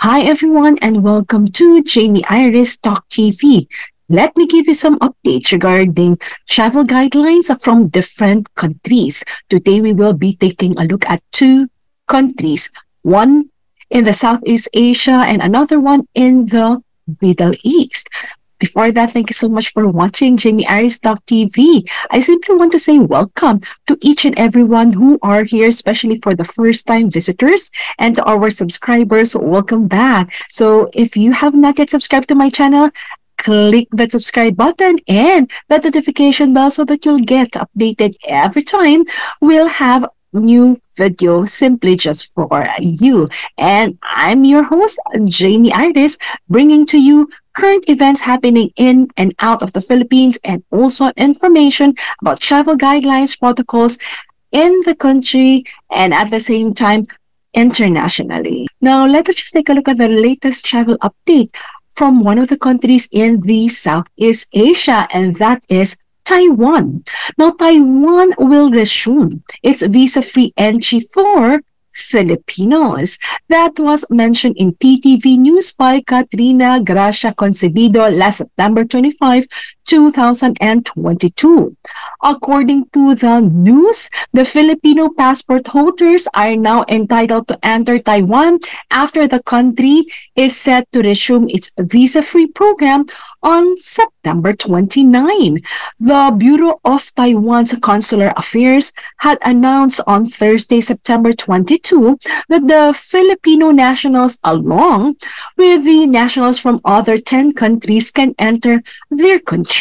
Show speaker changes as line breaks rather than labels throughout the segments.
Hi everyone and welcome to Jamey Iris TALK TV. Let me give you some updates regarding travel guidelines from different countries. Today we will be taking a look at two countries, one in the Southeast Asia and another one in the Middle East. Before that, thank you so much for watching Jamey Iris TALK TV. I simply want to say welcome to each and everyone who are here, especially for the first-time visitors, and to our subscribers, welcome back. So if you have not yet subscribed to my channel, click that subscribe button and that notification bell so that you'll get updated every time we'll have new video simply just for you. And I'm your host, Jamey Iris, bringing to you current events happening in and out of the Philippines and also information about travel guidelines, protocols in the country and at the same time internationally. Now, let us just take a look at the latest travel update from one of the countries in the Southeast Asia, and that is Taiwan. Now, Taiwan will resume its visa-free entry for Filipinos. That was mentioned in PTV News by Katrina Gracia Concebido last September 25, 2022. According to the news, the Filipino passport holders are now entitled to enter Taiwan after the country is set to resume its visa-free program on September 29. The Bureau of Taiwan's Consular Affairs had announced on Thursday, September 22, that the Filipino nationals, along with the nationals from other 10 countries, can enter their country.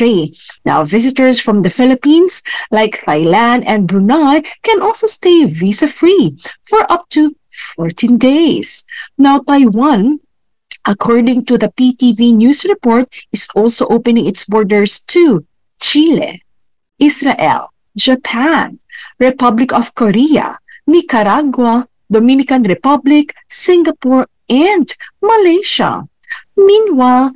Now, visitors from the Philippines, like Thailand and Brunei, can also stay visa-free for up to 14 days. Now, Taiwan, according to the PTV News report, is also opening its borders to Chile, Israel, Japan, Republic of Korea, Nicaragua, Dominican Republic, Singapore, and Malaysia. Meanwhile,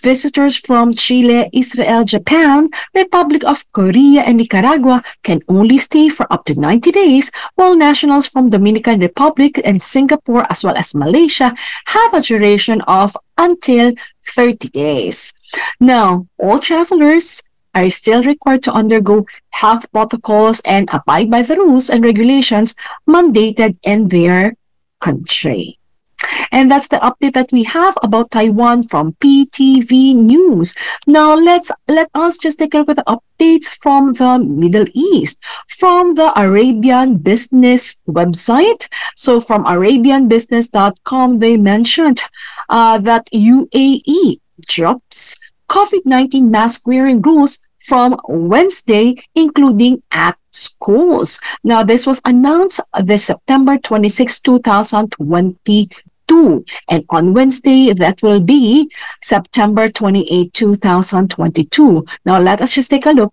visitors from Chile, Israel, Japan, Republic of Korea, and Nicaragua can only stay for up to 90 days, while nationals from Dominican Republic and Singapore, as well as Malaysia, have a duration of until 30 days. Now, all travelers are still required to undergo health protocols and abide by the rules and regulations mandated in their country. And that's the update that we have about Taiwan from PTV News. Now, let us just take a look at the updates from the Middle East, from the Arabian Business website. So from arabianbusiness.com, they mentioned that UAE drops COVID-19 mask wearing rules from Wednesday, including at schools. Now, this was announced this September 26, 2022. And on Wednesday, that will be September 28, 2022. Now, let us just take a look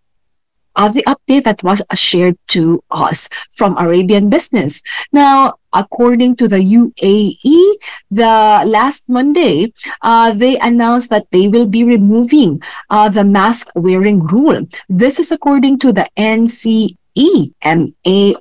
at the update that was shared to us from Arabian Business. Now, according to the UAE, the last Monday, they announced that they will be removing the mask wearing rule. This is according to the NCEMA,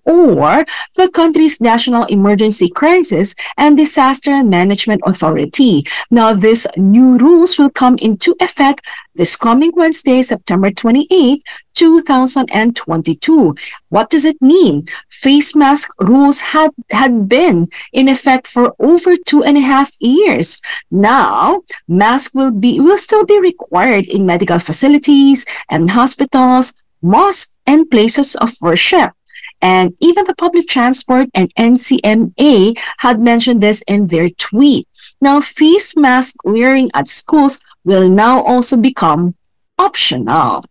or the country's National Emergency Crisis and Disaster Management Authority. Now, these new rules will come into effect this coming Wednesday, September 28, 2022. What does it mean? Face mask rules had been in effect for over 2.5 years. Now, masks will still be required in medical facilities and hospitals, mosques, and places of worship. And even the public transport and NCMA had mentioned this in their tweet. Now, face mask wearing at schools will now also become optional.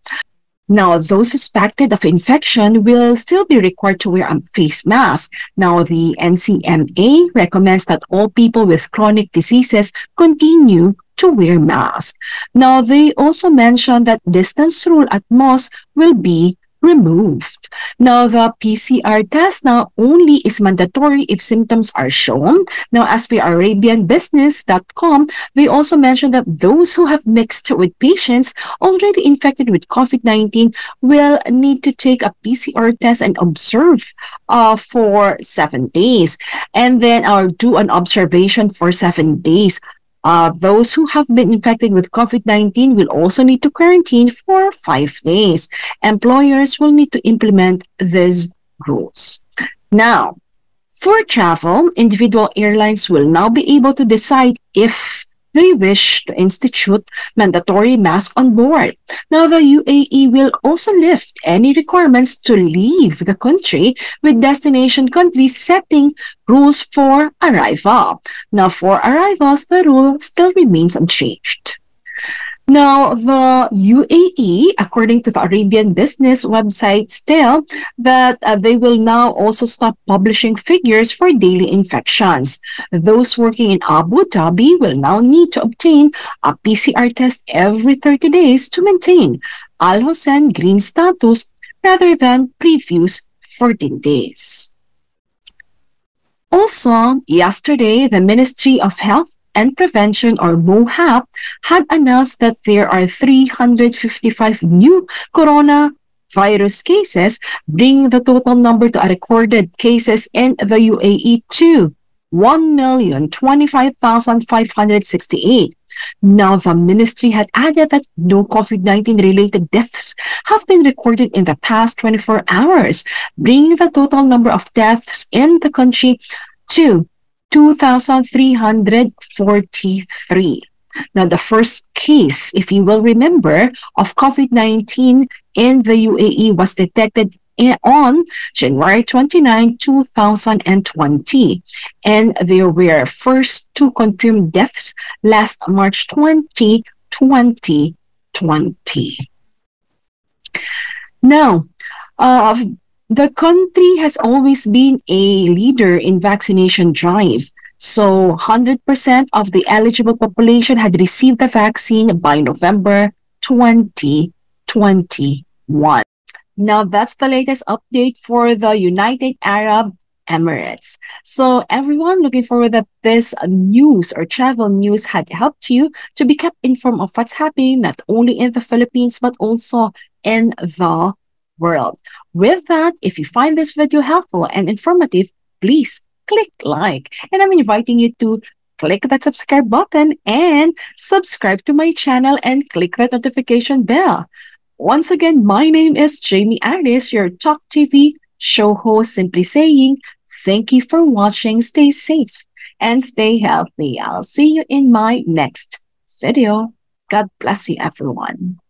Now, those suspected of infection will still be required to wear a face mask. Now, the NCMA recommends that all people with chronic diseases continue to wear masks. Now, they also mentioned that distance rule at mosques will be removed. Now, the PCR test now only is mandatory if symptoms are shown. Now, as per ArabianBusiness.com, they also mentioned that those who have mixed with patients already infected with COVID-19 will need to take a PCR test and observe for 7 days, and then do an observation for 7 days. Those who have been infected with COVID-19 will also need to quarantine for 5 days. Employers will need to implement these rules. Now, for travel, individual airlines will now be able to decide if they wish to institute mandatory masks on board. Now, the UAE will also lift any requirements to leave the country, with destination countries setting rules for arrival. Now, for arrivals, the rule still remains unchanged. Now, the UAE, according to the Arabian Business website, still that they will now also stop publishing figures for daily infections. Those working in Abu Dhabi will now need to obtain a PCR test every 30 days to maintain Al Hossein green status rather than previous 14 days. Also, yesterday, the Ministry of Health and Prevention, or MOHAP, had announced that there are 355 new coronavirus cases, bringing the total number to recorded cases in the UAE to 1,025,568. Now, the ministry had added that no COVID-19 related deaths have been recorded in the past 24 hours, bringing the total number of deaths in the country to 2,343. Now, the first case, if you will remember, of COVID-19 in the UAE was detected on January 29, 2020. And there were first two confirmed deaths last March 20, 2020. Now, the country has always been a leader in vaccination drive. So 100% of the eligible population had received the vaccine by November 2021. Now, that's the latest update for the United Arab Emirates. So everyone, looking forward that this news or travel news had helped you to be kept informed of what's happening not only in the Philippines but also in the world. With that, if you find this video helpful and informative, please click like. And I'm inviting you to click that subscribe button and subscribe to my channel and click that notification bell. Once again, my name is Jamey Iris, your Talk TV show host, simply saying thank you for watching. Stay safe and stay healthy. I'll see you in my next video. God bless you, everyone.